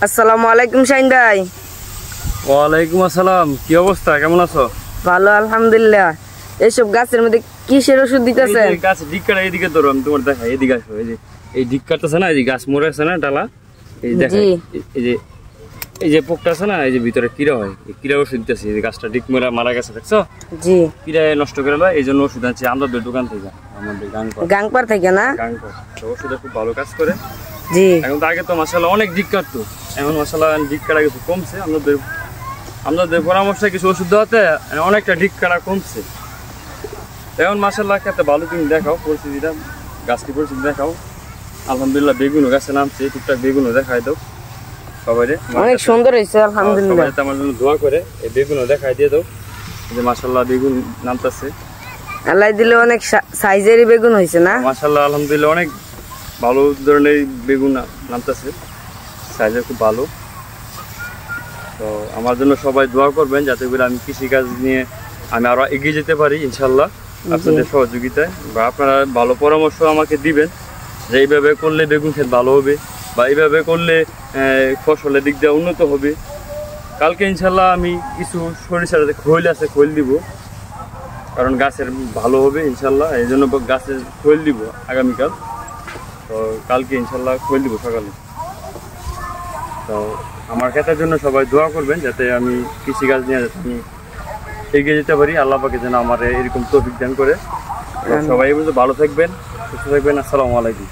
আসসালামু আলাইকুম শাহিন ভাই। ওয়ালাইকুম আসসালাম, কি অবস্থা, কেমন আছো? ভালো আলহামদুলিল্লাহ। এইসব গাছের মধ্যে কিসের ওষুধ দিতেছেন? গাছ ডিক্কাটা এইদিকে ধরো, আমি তোমার দেখাই, এদিকে আসো। এই যে এই ডিক্কাটা আছে না, এই যে গাছ মরে আছে না ডালা, এই দেখাই, এই যে পোকটা আছে না, এই যে ভিতরে কিরা হয়, এই কিরা ওষুধ দিতেছি। এই গাছটা ডিক মারা গেছে, দেখছো? জি, কিরা নষ্ট করে লয়, এই জন্য ওষুধ আনছি আমাদের দোকান থেকে, আমাদের গাংপার থেকে না, গাংপার। ওষুধে খুব ভালো কাজ করে। জি, এখন তো আগে তো মাশাআল্লাহ অনেক ডিক্কার, তো এখন মাশাআল্লাহ ডিক্কাটা কিছু কমছে। আমাদের পরামর্শে কিছু ওষুধ দেওয়াতে অনেকটা ডিক্কাটা কমছে। এখন মাশাআল্লাহ খেতে ভালো। তুমি দেখাও পরিস্থিতিটা, গাছটি পরিস্থিতি দেখাও। আলহামদুলিল্লাহ বেগুনও গাছে নামছে, টুকটাক বেগুনও দেখাই দাও সবাই। অনেক সুন্দর হয়েছে আলহামদুলিল্লাহ। আমার জন্য দোয়া করে এই বেগুনও দেখাই দিয়ে দাও, যে মাশাআল্লাহ বেগুন নামতেছে। আল্লাহ দিলে অনেক সাইজেরই বেগুন হয়েছে না, মাশাআল্লাহ আলহামদুলিল্লাহ অনেক ভালো ধরনের বেগুন নামতেছে, সাইজে খুব ভালো। তো আমার জন্য সবাই দোয়া করবেন, যাতে করে আমি কৃষিকাজ নিয়ে আমি আরো এগিয়ে যেতে পারি ইনশাআল্লাহ, আপনাদের সহযোগিতায়। বা আপনারা ভালো পরামর্শ আমাকে দিবেন যে এইভাবে করলে বেগুন ক্ষেত ভালো হবে, বা এইভাবে করলে ফসলের দিক দিয়ে উন্নত হবে। কালকে ইনশাআল্লাহ আমি কিছু সরিষার খৈল আছে, খৈল দিব, কারণ গাছের ভালো হবে ইনশাআল্লাহ। এই জন্য গাছের খৈল দিব আগামীকাল। তো কালকে ইনশাআল্লাহ খৈল দিব সকালে। তো আমার ক্ষেতের জন্য সবাই দোয়া করবেন, যাতে আমি কৃষিকাজ নিয়ে যাতে আমি এগিয়ে যেতে পারি। আল্লাহ পাকে যেন আমার এরকম তৌফিক দান করে। সবাই ভালো থাকবেন, সুস্থ থাকবেন। আসসালামু আলাইকুম।